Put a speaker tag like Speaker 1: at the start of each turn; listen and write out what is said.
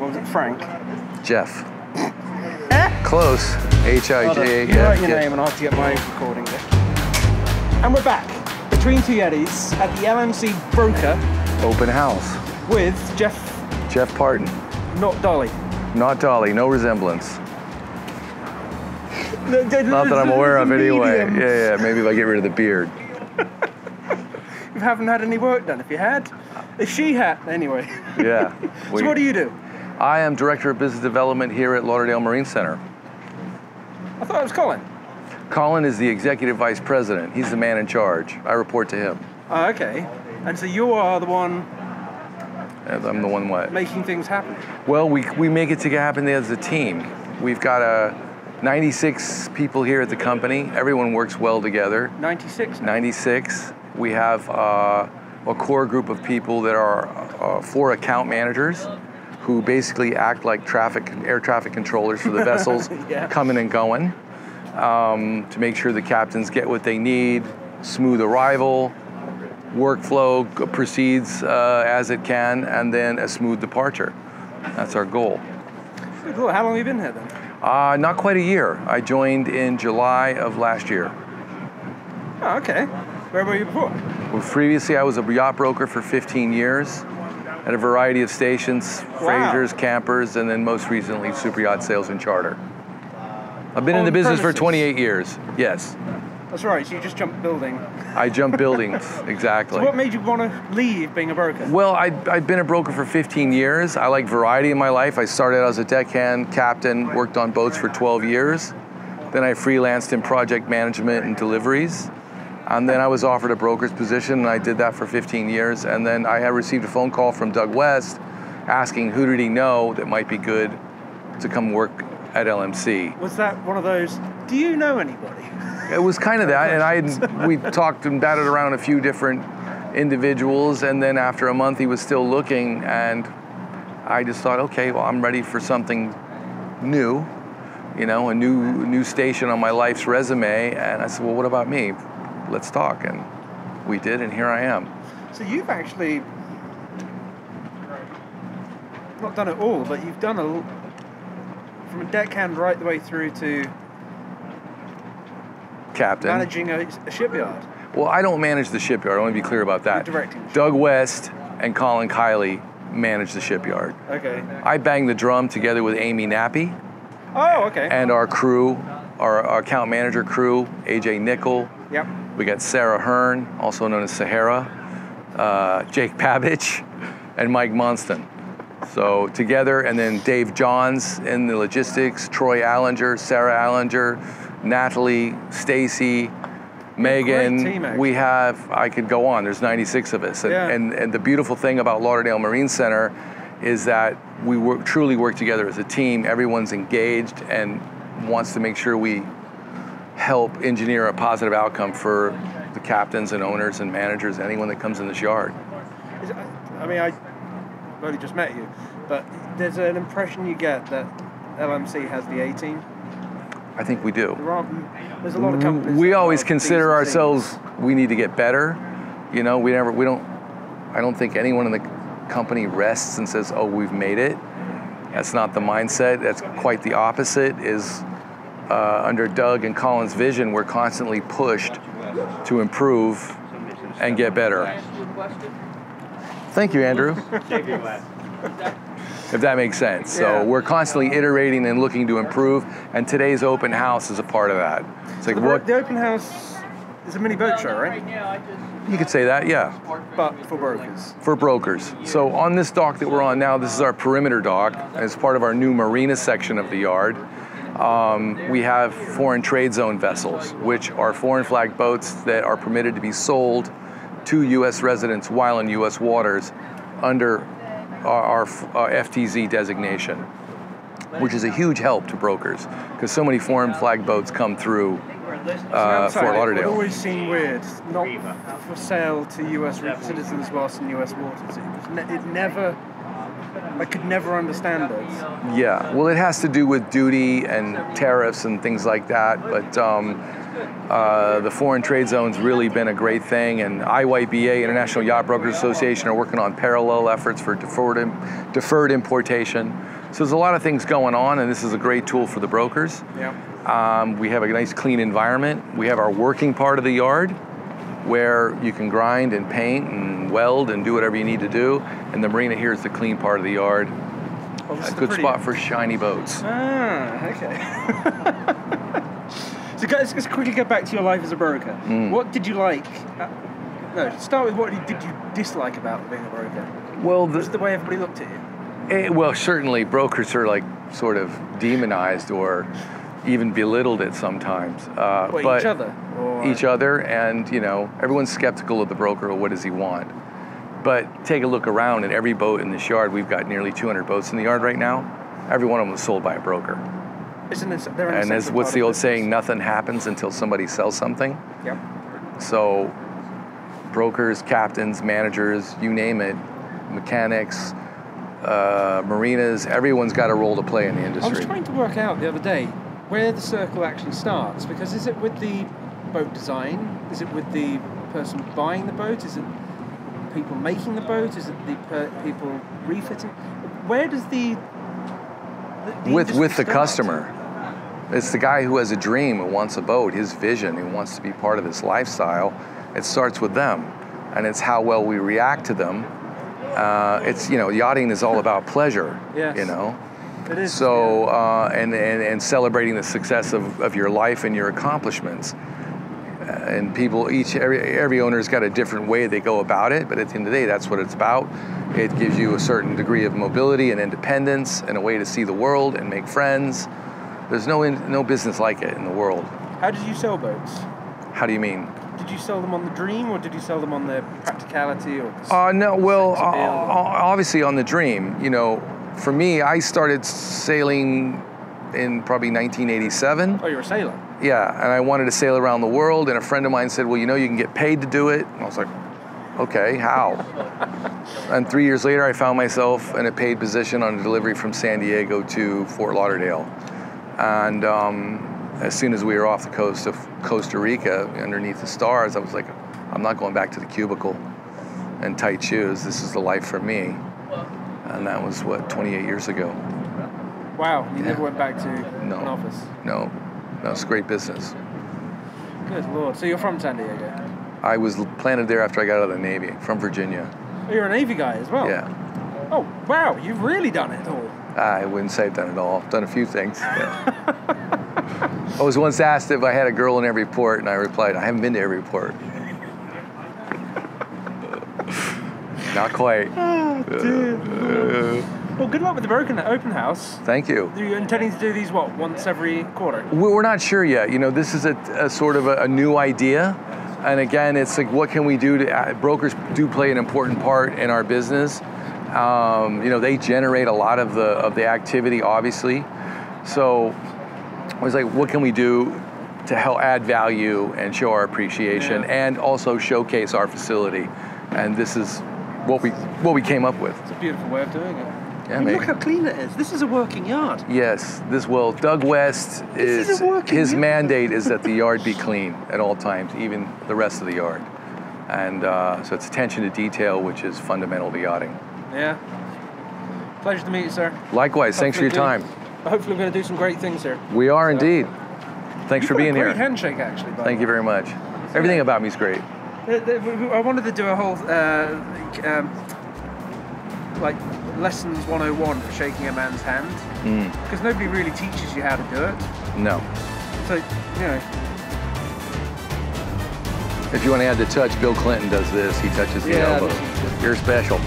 Speaker 1: What was it, Frank?
Speaker 2: Jeff. Close. H-I-J.
Speaker 1: You write your name and I'll have to get my recording there. And we're back between two Yetis at the LMC Broker.
Speaker 2: Open house.
Speaker 1: With Jeff
Speaker 2: Partin.
Speaker 1: Not Dolly.
Speaker 2: Not Dolly, no resemblance. Not that I'm aware of anyway. Yeah, maybe if I get rid of the beard.
Speaker 1: You haven't had any work done. If you had, if she had, anyway.
Speaker 2: Yeah.
Speaker 1: So what do you do?
Speaker 2: I am Director of Business Development here at Lauderdale Marine Center.
Speaker 1: I thought it was Colin.
Speaker 2: Colin is the Executive Vice President. He's the man in charge. I report to him.
Speaker 1: Oh, okay. And so you are the one...
Speaker 2: I'm the one what?
Speaker 1: Making things happen.
Speaker 2: Well, we make it to happen as a team. We've got 96 people here at the company. Everyone works well together. 96? 96. We have a core group of people that are 4 account managers who basically act like air traffic controllers for the vessels
Speaker 1: yeah.
Speaker 2: coming and going to make sure the captains get what they need, smooth arrival, workflow proceeds as it can, and then a smooth departure. That's our goal.
Speaker 1: Cool. How long have you been here then?
Speaker 2: Not quite a year. I joined in July of last year.
Speaker 1: Oh, okay. Where were you before?
Speaker 2: Well, previously, I was a yacht broker for 15 years at a variety of stations, freighters, campers, and then most recently, super yacht sales and charter. I've been in the business for 28 years, yes.
Speaker 1: That's right, so you just jumped building.
Speaker 2: I jumped buildings, exactly.
Speaker 1: So what made you want to leave being a broker?
Speaker 2: Well, I'd been a broker for 15 years. I like variety in my life. I started out as a deckhand, captain, worked on boats for 12 years. Then I freelanced in project management and deliveries. And then I was offered a broker's position, and I did that for 15 years. And then I had received a phone call from Doug West asking who did he know that might be good to come work at LMC.
Speaker 1: Was that one of those, do you know anybody?
Speaker 2: It was kind of that, and we talked and batted around a few different individuals, and then after a month he was still looking, and I just thought, okay, well, I'm ready for something new, you know, a new station on my life's resume, and I said, well, what about me? Let's talk, and we did, and here I am.
Speaker 1: So you've actually not done it all, but you've done from a deckhand right the way through to
Speaker 2: captain.
Speaker 1: Managing a shipyard.
Speaker 2: Well, I don't manage the shipyard. I want to be clear about that.
Speaker 1: You're directing.
Speaker 2: Doug West and Colin Kiley manage the shipyard.
Speaker 1: Okay.
Speaker 2: I bang the drum together with Amy Nappy.
Speaker 1: Oh, okay.
Speaker 2: And our crew, our account manager crew, AJ Nickel.
Speaker 1: Yep.
Speaker 2: We got Sarah Hearn, also known as Sahara, Jake Pavich, and Mike Monston. So together, and then Dave Johns in the logistics, Troy Allinger, Sarah Allinger, Natalie, Stacy, Megan.
Speaker 1: Great team,
Speaker 2: we have, I could go on, there's 96 of us. And,
Speaker 1: yeah.
Speaker 2: and the beautiful thing about Lauderdale Marine Center is that we truly work together as a team. Everyone's engaged and wants to make sure we help engineer a positive outcome for the captains and owners and managers, anyone that comes in this yard.
Speaker 1: I mean, I've only just met you, but there's an impression you get that LMC has the A-team.
Speaker 2: I think we do.
Speaker 1: There's a lot of companies.
Speaker 2: We always consider ourselves, we need to get better. You know, I don't think anyone in the company rests and says, oh, we've made it. That's not the mindset. That's quite the opposite. Is under Doug and Colin's vision, we're constantly pushed to improve and get better. Thank you, Andrew. If that makes sense.
Speaker 1: Yeah.
Speaker 2: So we're constantly iterating and looking to improve, and today's open house is a part of that. It's like
Speaker 1: the open house is a mini boat show, right?
Speaker 2: You could say that, yeah.
Speaker 1: But for brokers.
Speaker 2: For brokers. So on this dock that we're on now, this is our perimeter dock, as part of our new marina section of the yard. We have foreign trade zone vessels, which are foreign flag boats that are permitted to be sold to U.S. residents while in U.S. waters under our FTZ designation, which is a huge help to brokers because so many foreign flag boats come through Fort Lauderdale.
Speaker 1: It always seemed weird, not for sale to U.S. citizens whilst in U.S. waters. I could never understand it.
Speaker 2: Yeah, well, it has to do with duty and tariffs and things like that, but The foreign trade zone's really been a great thing, and IYBA, International Yacht Brokers Association, are working on parallel efforts for deferred importation. So there's a lot of things going on, and this is a great tool for the brokers.
Speaker 1: Yeah.
Speaker 2: We have a nice clean environment. We have our working part of the yard, where you can grind and paint and weld and do whatever you need to do. And the marina here is the clean part of the yard.
Speaker 1: Oh,
Speaker 2: A good spot for shiny boats.
Speaker 1: Ah, okay. So let's quickly go back to your life as a broker. What did you like? No, start with what did you dislike about being a broker?
Speaker 2: Well,
Speaker 1: Just the way everybody looked at you.
Speaker 2: well, certainly brokers are like sort of demonized or even belittled at sometimes.
Speaker 1: But each other? Or?
Speaker 2: Each other, and you know, everyone's skeptical of the broker. What does he want? But take a look around at every boat in this yard. We've got nearly 200 boats in the yard right now. Every one of them was sold by a broker.
Speaker 1: Isn't it?
Speaker 2: And as what's the old saying? Nothing happens until somebody sells something.
Speaker 1: Yep.
Speaker 2: So brokers, captains, managers, you name it, mechanics, marinas, everyone's got a role to play in the industry.
Speaker 1: I was trying to work out the other day where the circle actually starts, because is it with the boat design? Is it with the person buying the boat? Is it people making the boat? Is it the people refitting? Where does the
Speaker 2: with the
Speaker 1: start?
Speaker 2: customer? It's the guy who has a dream, who wants a boat, his vision, who wants to be part of this lifestyle. It starts with them, and it's how well we react to them. It's, you know, yachting is all about pleasure.
Speaker 1: Yes.
Speaker 2: You know.
Speaker 1: It is.
Speaker 2: So and celebrating the success of your life and your accomplishments. And people, every owner's got a different way they go about it, but at the end of the day, that's what it's about. It gives you a certain degree of mobility and independence and a way to see the world and make friends. There's no business like it in the world.
Speaker 1: How did you sell boats?
Speaker 2: How do you mean?
Speaker 1: Did you sell them on the dream, or did you sell them on the practicality, or the
Speaker 2: No, well,
Speaker 1: sex appeal?
Speaker 2: obviously on the dream. You know, for me, I started sailing in probably 1987.
Speaker 1: Oh, you're a sailor.
Speaker 2: Yeah, and I wanted to sail around the world, and a friend of mine said, well, you know, you can get paid to do it. And I was like, okay, how? And 3 years later, I found myself in a paid position on a delivery from San Diego to Fort Lauderdale. And as soon as we were off the coast of Costa Rica, underneath the stars, I was like, I'm not going back to the cubicle and tight shoes. This is the life for me. And that was, what, 28 years ago.
Speaker 1: Wow, you never went back to
Speaker 2: No.
Speaker 1: an office?
Speaker 2: No, it's great business.
Speaker 1: Good Lord. So you're from San Diego?
Speaker 2: I was planted there after I got out of the Navy, from Virginia.
Speaker 1: Oh, you're a Navy guy as well?
Speaker 2: Yeah.
Speaker 1: Oh, wow, you've really done it all.
Speaker 2: I wouldn't say I've done it all. I've done a few things. Yeah. I was once asked if I had a girl in every port, and I replied, I haven't been to every port. Not quite.
Speaker 1: Oh, dear. Well, good luck with the open house.
Speaker 2: Thank you.
Speaker 1: Are you intending to do these, what, once every quarter?
Speaker 2: We're not sure yet. You know, this is a sort of a new idea. And again, it's like, what can we do to, brokers do play an important part in our business. You know, they generate a lot of the activity, obviously. So I was like, what can we do to help add value and show our appreciation, and also showcase our facility? And this is what we came up with.
Speaker 1: It's a beautiful way of doing it.
Speaker 2: Yeah,
Speaker 1: I mean, look how clean it is. This is a working yard.
Speaker 2: Yes, Doug West his mandate is that the yard be clean at all times, even the rest of the yard. And so it's attention to detail, which is fundamental to yachting.
Speaker 1: Yeah. Pleasure to meet you, sir.
Speaker 2: Likewise, thanks for your time.
Speaker 1: Hopefully we're going to do some great things here.
Speaker 2: We are indeed. Thanks for being here.
Speaker 1: Great handshake, actually.
Speaker 2: Thank you very much. Everything about me is great.
Speaker 1: I wanted to do a whole like lessons 101 for shaking a man's hand, because nobody really teaches you how to do it.
Speaker 2: No.
Speaker 1: So, you know.
Speaker 2: If you want to add the touch, Bill Clinton does this. He touches the elbow. You're special.